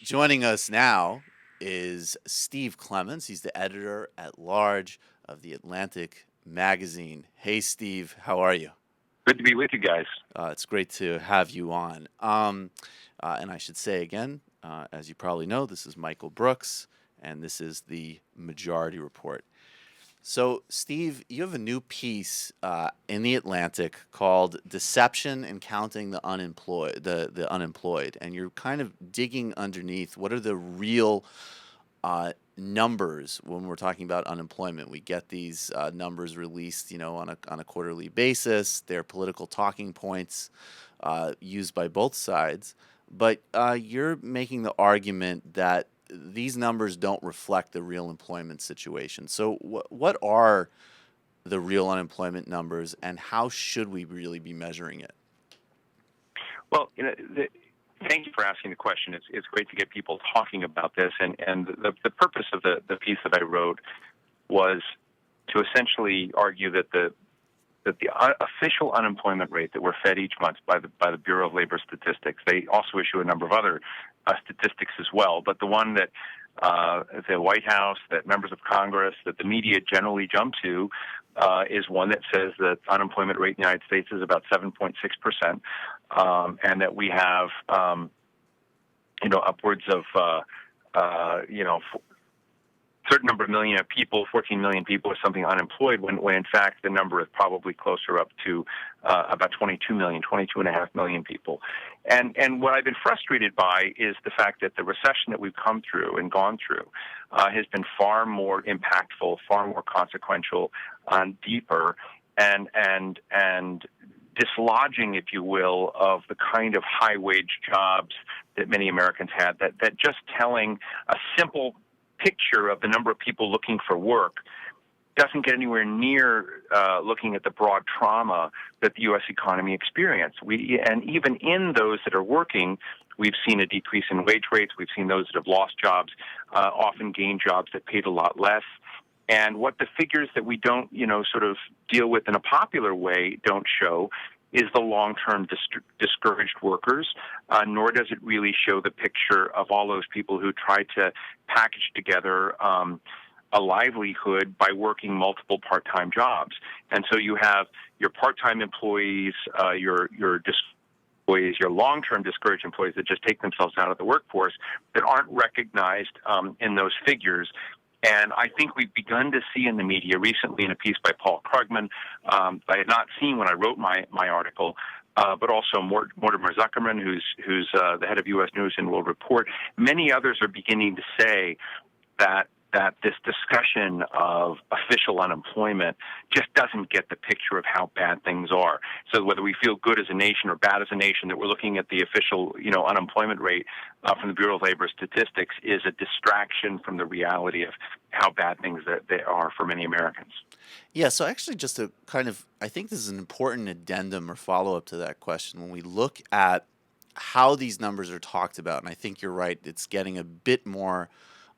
Joining us now is Steve Clemons. He's the editor at large of the Atlantic magazine. Hey, Steve, how are you? Good to be with you guys. It's great to have you on. And I should say again, as you probably know, this is Michael Brooks, and this is the Majority Report. So, Steve, you have a new piece in the Atlantic called "Deception and Counting the Unemployed." The unemployed, and you're kind of digging underneath. What are the real numbers when we're talking about unemployment? We get these numbers released, on a quarterly basis. They're political talking points used by both sides, but you're making the argument that these numbers don't reflect the real employment situation. So, what are the real unemployment numbers, and how should we really be measuring it? Well, thank you for asking the question. It's great to get people talking about this. And the purpose of the piece that I wrote was to essentially argue that the official unemployment rate that we're fed each month by the Bureau of Labor Statistics. They also issue a number of other statistics as well, but the one that the White House, that members of Congress, that the media generally jump to is one that says that unemployment rate in the United States is about 7.6%, and that we have upwards of certain number of million of people, 14 million people or something unemployed, when in fact the number is probably closer up to about 22 million, 22.5 million people. And what I've been frustrated by is the fact that the recession that we've come through and gone through has been far more impactful, far more consequential, deeper, and dislodging, if you will, of the kind of high-wage jobs that many Americans had, that just telling a simple picture of the number of people looking for work doesn't get anywhere near looking at the broad trauma that the U.S. economy experienced. And even in those that are working, we've seen a decrease in wage rates. We've seen those that have lost jobs often gain jobs that paid a lot less. And what the figures that we don't, sort of deal with in a popular way don't show is the long-term discouraged workers, nor does it really show the picture of all those people who try to package together a livelihood by working multiple part-time jobs. And so you have your part-time employees, your employees, your long-term discouraged employees that just take themselves out of the workforce that aren't recognized in those figures. And I think we've begun to see in the media recently in a piece by Paul Krugman, I had not seen when I wrote my article, but also Mortimer Zuckerman, who's the head of U.S. News and World Report. Many others are beginning to say that this discussion of official unemployment just doesn't get the picture of how bad things are. So whether we feel good as a nation or bad as a nation, that we're looking at the official, unemployment rate from the Bureau of Labor Statistics is a distraction from the reality of how bad things that they are for many Americans. Yeah, so actually, just to I think this is an important addendum or follow-up to that question. When we look at how these numbers are talked about, and I think you're right, it's getting a bit more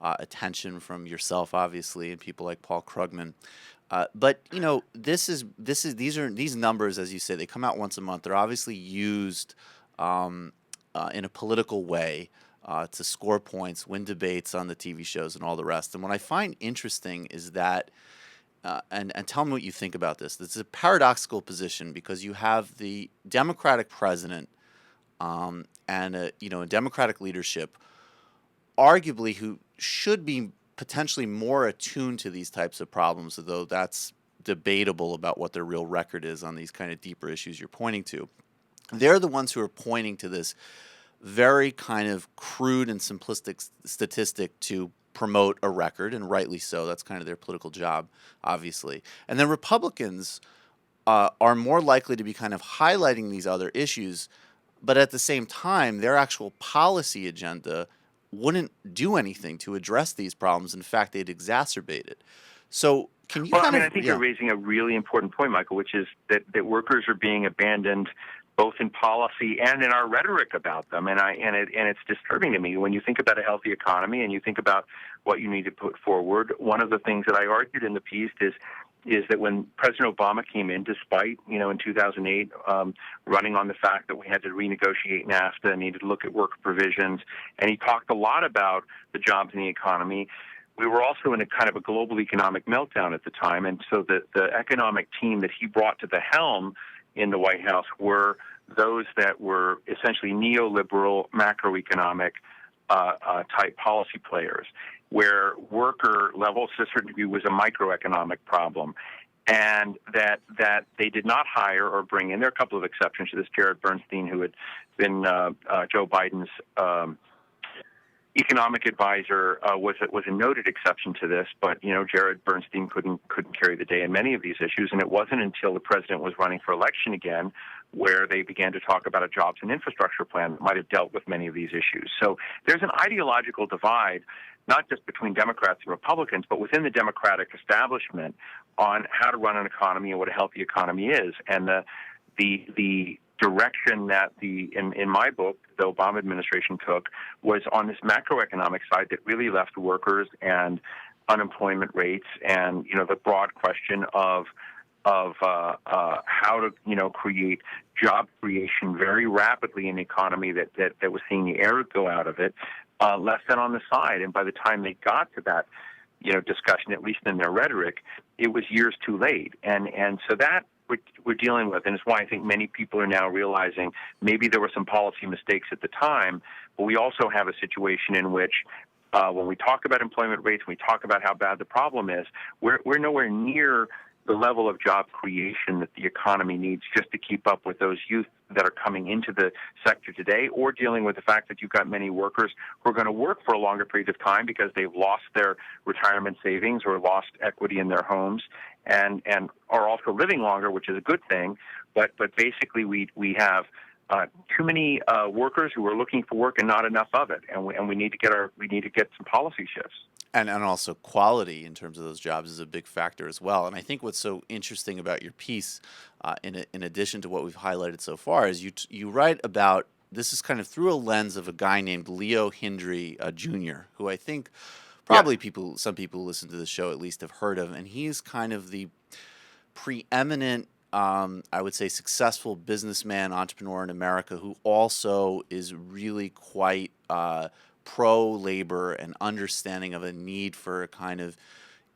attention from yourself, obviously, and people like Paul Krugman. But these numbers, as you say, they come out once a month. They're obviously used in a political way to score points, win debates on the TV shows, and all the rest. And what I find interesting is that, and tell me what you think about this. This is a paradoxical position because you have the Democratic president and a Democratic leadership, arguably, who should be potentially more attuned to these types of problems, although that's debatable about what their real record is on these kind of deeper issues you're pointing to. They're the ones who are pointing to this very kind of crude and simplistic statistic to promote a record, and rightly so. That's kind of their political job, obviously. And then Republicans are more likely to be kind of highlighting these other issues, but at the same time, their actual policy agenda wouldn't do anything to address these problems. In fact, they'd exacerbate it. So can you I think you're raising a really important point, Michael, which is that workers are being abandoned both in policy and in our rhetoric about them. And it's disturbing to me when you think about a healthy economy and you think about what you need to put forward. One of the things that I argued in the piece is is that when President Obama came in, despite, in 2008, running on the fact that we had to renegotiate NAFTA and needed to look at worker provisions, and he talked a lot about the jobs in the economy, we were also in a kind of a global economic meltdown at the time. And so the economic team that he brought to the helm in the White House were those that were essentially neoliberal macroeconomic type policy players, where worker level to a certain degree was a microeconomic problem, and that they did not hire or bring in. There are a couple of exceptions to this. Jared Bernstein, who had been Joe Biden's economic advisor, was a noted exception to this, but Jared Bernstein couldn't carry the day in many of these issues, and it wasn't until the president was running for election again where they began to talk about a jobs and infrastructure plan that might have dealt with many of these issues. So there's an ideological divide, not just between Democrats and Republicans, but within the Democratic establishment on how to run an economy and what a healthy economy is. And the direction that in my book, the Obama administration took was on this macroeconomic side that really left workers and unemployment rates and, the broad question of how to, create job creation very rapidly in an economy that was seeing the air go out of it, left that on the side. And by the time they got to that, discussion, at least in their rhetoric, it was years too late. And so that we're dealing with, and it's why I think many people are now realizing maybe there were some policy mistakes at the time, but we also have a situation in which when we talk about employment rates, when we talk about how bad the problem is, we're nowhere near the level of job creation that the economy needs just to keep up with those youth that are coming into the sector today, or dealing with the fact that you've got many workers who are going to work for a longer period of time because they've lost their retirement savings or lost equity in their homes and are also living longer, which is a good thing. But basically we have too many workers who are looking for work and not enough of it, and we need to get some policy shifts. And also quality in terms of those jobs is a big factor as well. And I think what's so interesting about your piece, in addition to what we've highlighted so far, is you write about, this is kind of through a lens of a guy named Leo Hindry Jr., who I think probably some people who listen to the show at least have heard of. And he's kind of the preeminent, I would say, successful businessman, entrepreneur in America, who also is really quite pro-labor and understanding of a need for a kind of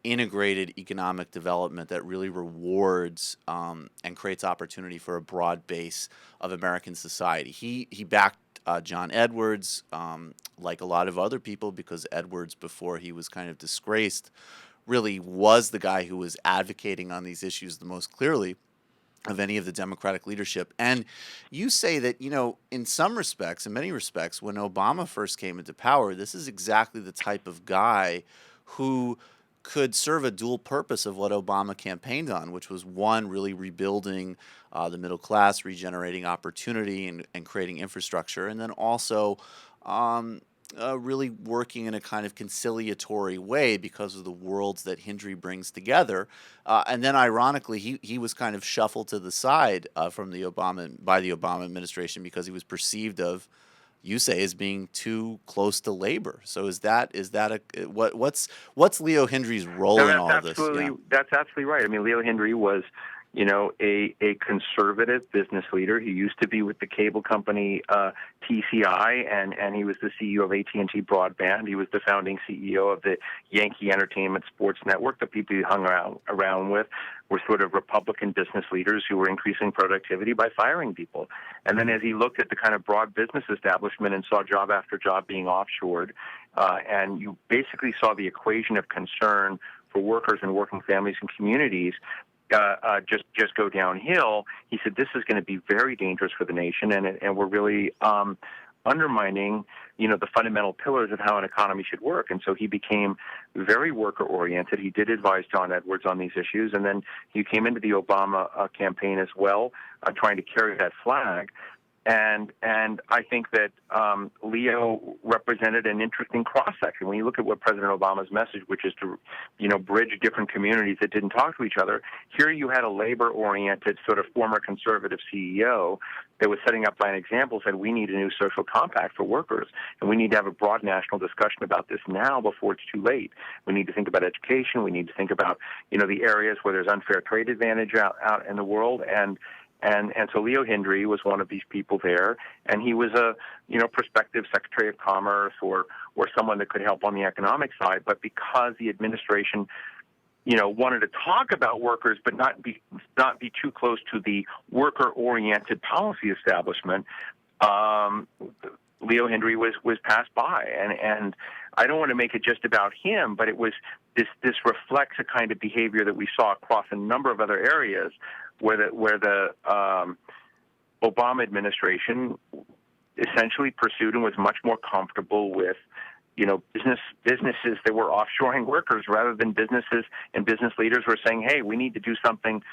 integrated economic development that really rewards and creates opportunity for a broad base of American society. He backed John Edwards, like a lot of other people, because Edwards, before he was kind of disgraced, really was the guy who was advocating on these issues the most clearly of any of the Democratic leadership. And you say that, in some respects, in many respects, when Obama first came into power, this is exactly the type of guy who could serve a dual purpose of what Obama campaigned on, which was, one, really rebuilding the middle class, regenerating opportunity and creating infrastructure, and then also really working in a kind of conciliatory way because of the worlds that Hindry brings together. And then, ironically, he was kind of shuffled to the side by the Obama administration because he was perceived of, you say, as being too close to labor. So what's Leo Hindry's role in all of this? That's absolutely right. I mean, Leo Hindry was, a conservative business leader. He used to be with the cable company TCI, and he was the CEO of AT&T Broadband. He was the founding CEO of the Yankee Entertainment Sports Network. The people he hung around with were sort of Republican business leaders who were increasing productivity by firing people. And then as he looked at the kind of broad business establishment and saw job after job being offshored, and you basically saw the equation of concern for workers and working families and communities just go downhill, he said this is going to be very dangerous for the nation, and we're really undermining, the fundamental pillars of how an economy should work. And so he became very worker-oriented. He did advise John Edwards on these issues, and then he came into the Obama campaign as well, trying to carry that flag. And I think that Leo represented an interesting cross section. When you look at what President Obama's message, which is to, bridge different communities that didn't talk to each other, here you had a labor-oriented sort of former conservative CEO that was setting up by an example, said we need a new social compact for workers, and we need to have a broad national discussion about this now before it's too late. We need to think about education. We need to think about the areas where there's unfair trade advantage out in the world, and so Leo Hindry was one of these people there, and he was a prospective Secretary of Commerce or someone that could help on the economic side. But because the administration wanted to talk about workers but not be too close to the worker-oriented policy establishment, Leo Hindry was passed by, and I don't want to make it just about him, but it was this reflects a kind of behavior that we saw across a number of other areas where the Obama administration essentially pursued and was much more comfortable with businesses that were offshoring workers rather than businesses and business leaders were saying, hey, we need to do something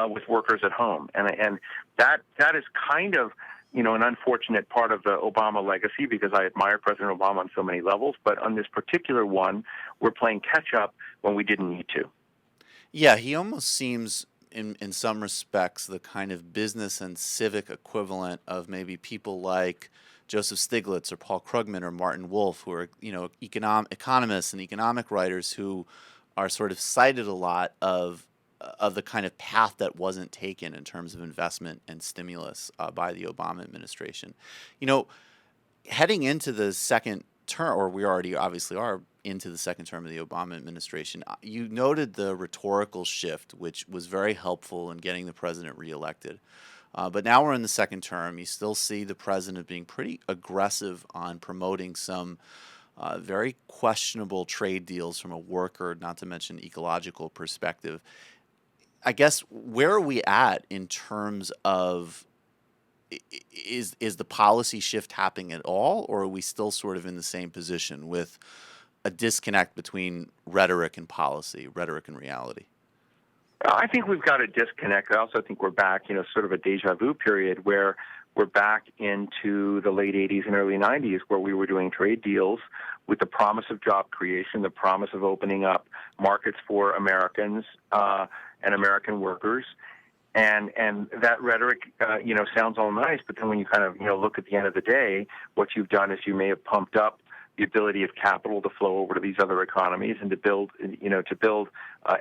with workers at home, and that is kind of an unfortunate part of the Obama legacy, because I admire President Obama on so many levels, but on this particular one, we're playing catch up when we didn't need to. Yeah, he almost seems in some respects the kind of business and civic equivalent of maybe people like Joseph Stiglitz or Paul Krugman or Martin Wolf, who are economists and economic writers who are sort of cited a lot of the kind of path that wasn't taken in terms of investment and stimulus by the Obama administration. Heading into the second term, or we already obviously are into the second term of the Obama administration, you noted the rhetorical shift, which was very helpful in getting the president reelected. But now we're in the second term. You still see the president being pretty aggressive on promoting some very questionable trade deals from a worker, not to mention ecological perspective. I guess, where are we at in terms of, is the policy shift happening at all, or are we still sort of in the same position with a disconnect between rhetoric and policy, rhetoric and reality? I think we've got a disconnect. I also think we're back, sort of a deja vu period where we're back into the late 80s and early 90s, where we were doing trade deals with the promise of job creation, the promise of opening up markets for Americans and American workers. And that rhetoric, sounds all nice, but then when you kind of, look at the end of the day, what you've done is you may have pumped up the ability of capital to flow over to these other economies and to build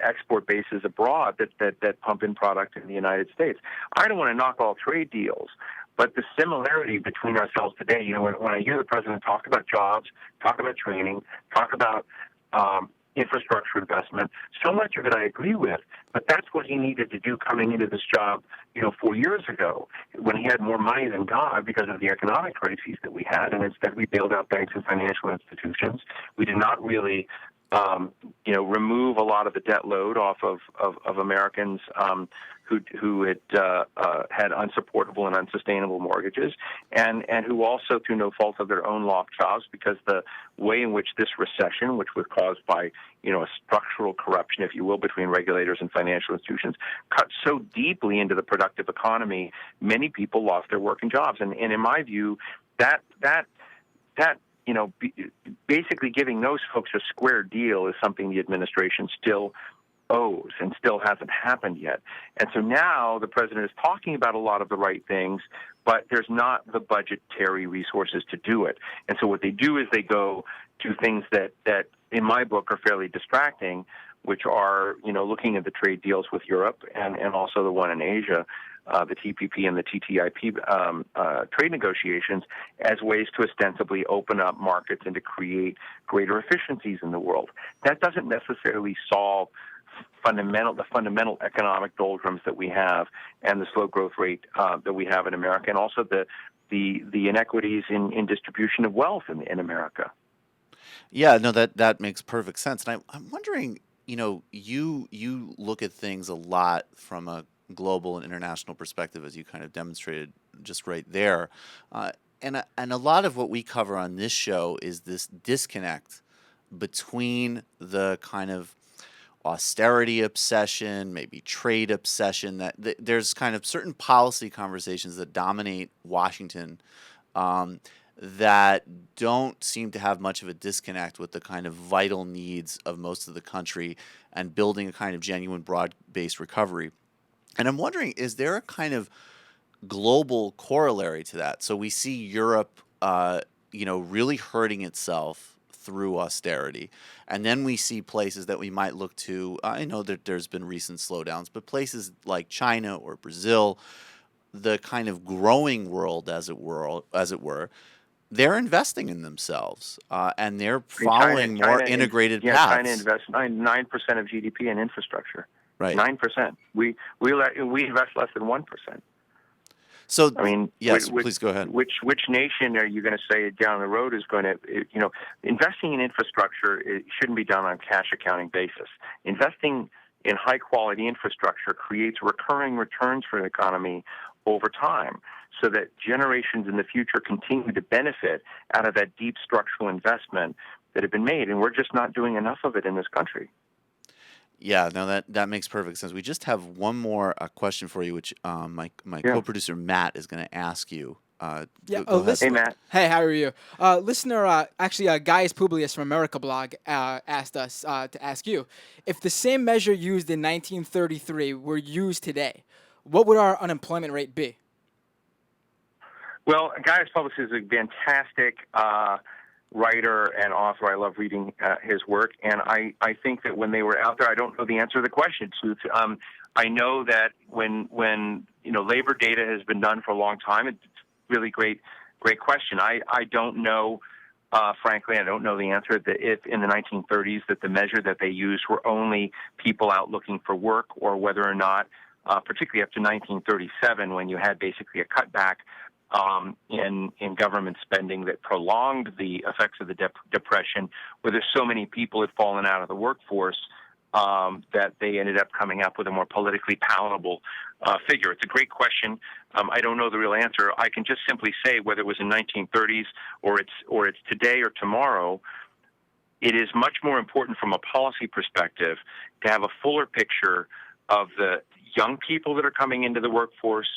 export bases abroad that pump in product in the United States. I don't want to knock all trade deals, but the similarity between ourselves today, when I hear the president talk about jobs, talk about training, talk about infrastructure investment, so much of it I agree with, but that's what he needed to do coming into this job, 4 years ago, when he had more money than God because of the economic crises that we had, and instead we bailed out banks and financial institutions. We did not really, remove a lot of the debt load off of Americans who had had unsupportable and unsustainable mortgages, and who also, through no fault of their own, lost jobs because the way in which this recession, which was caused by a structural corruption, if you will, between regulators and financial institutions, cut so deeply into the productive economy, many people lost their working jobs. And in my view, that basically giving those folks a square deal is something the administration still owes and still hasn't happened yet. And so now the president is talking about a lot of the right things, but there's not the budgetary resources to do it. And so what they do is they go to things that in my book are fairly distracting, which are, looking at the trade deals with Europe and also the one in Asia, the TPP and the TTIP trade negotiations, as ways to ostensibly open up markets and to create greater efficiencies in the world. That doesn't necessarily solve the fundamental economic doldrums that we have and the slow growth rate that we have in America, and also the inequities in distribution of wealth in America. Yeah, no, that makes perfect sense. And I'm wondering, you look at things a lot from a global and international perspective, as you kind of demonstrated just right there. And a lot of what we cover on this show is this disconnect between the kind of austerity obsession, maybe trade obsession. That there's kind of certain policy conversations that dominate Washington um, that don't seem to have much of a disconnect with the kind of vital needs of most of the country and building a kind of genuine broad-based recovery. And I'm wondering, is there a kind of global corollary to that? So we see Europe, really hurting itself through austerity, and then we see places that we might look to. I know that there's been recent slowdowns, but places like China or Brazil, the kind of growing world, as it were, they're investing in themselves, and they're I mean, China, following more integrated China paths. invests 9% of GDP in infrastructure. Right. 9%. We invest less than 1%. So, I mean, yes, please go ahead. which nation are you going to say down the road is going to, investing in infrastructure, it shouldn't be done on cash accounting basis. Investing in high quality infrastructure creates recurring returns for an economy over time, so that generations in the future continue to benefit out of that deep structural investment that have been made, and we're just not doing enough of it in this country. Yeah, no, that makes perfect sense. We just have one more question for you, which my Yeah. co-producer Matt is going to ask you. Yeah. Go ahead. Listen. Hey, Matt. Hey, how are you? Listener, Gaius Publius from America Blog asked us to ask you, if the same measure used in 1933 were used today, what would our unemployment rate be? Well, Gaius Publius is a fantastic writer and author. I love reading his work, and I think that when they were out there, I don't know the answer to the question. So, I know that when labor data has been done for a long time, it's really great question. I don't know. Frankly, I don't know the answer. That if in the 1930s that the measure that they used were only people out looking for work, or whether or not, particularly up to 1937, when you had basically a cutback in government spending that prolonged the effects of the Depression, where there's so many people had fallen out of the workforce that they ended up coming up with a more politically palatable figure. It's a great question. I don't know the real answer. I can just simply say whether it was in 1930s or it's today or tomorrow. It is much more important from a policy perspective to have a fuller picture of the young people that are coming into the workforce,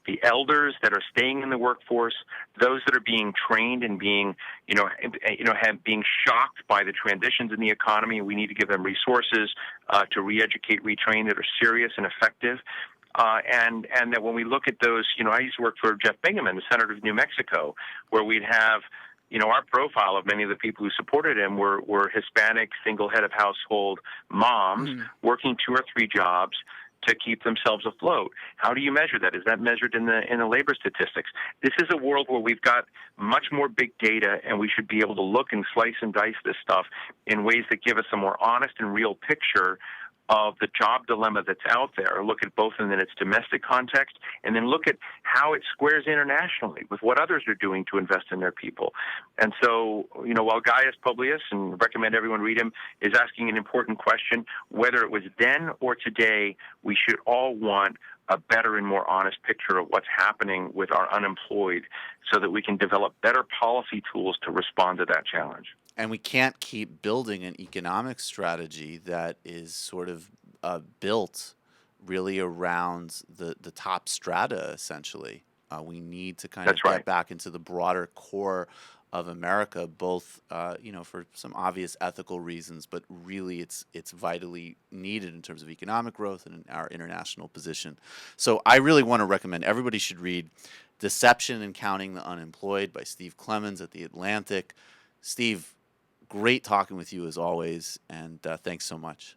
the elders that are staying in the workforce, those that are being trained and being shocked by the transitions in the economy. We need to give them resources to re-educate, retrain that are serious and effective. And that when we look at those, I used to work for Jeff Bingaman, the senator of New Mexico, where we'd have, our profile of many of the people who supported him were Hispanic, single head of household moms working 2 or 3 jobs to keep themselves afloat. How do you measure that? Is that measured in the labor statistics? This is a world where we've got much more big data, and we should be able to look and slice and dice this stuff in ways that give us a more honest and real picture of the job dilemma that's out there. Look at both in its domestic context, and then look at how it squares internationally with what others are doing to invest in their people. And so, while Gaius Publius, and recommend everyone read him, is asking an important question, whether it was then or today, we should all want a better and more honest picture of what's happening with our unemployed, so that we can develop better policy tools to respond to that challenge. And we can't keep building an economic strategy that is sort of built really around the top strata, essentially. We need to kind of get back into the broader core of America, both for some obvious ethical reasons, but really it's vitally needed in terms of economic growth and in our international position. So I really want to recommend everybody should read Deception and Counting the Unemployed by Steve Clemons at The Atlantic. Steve, great talking with you as always, and thanks so much.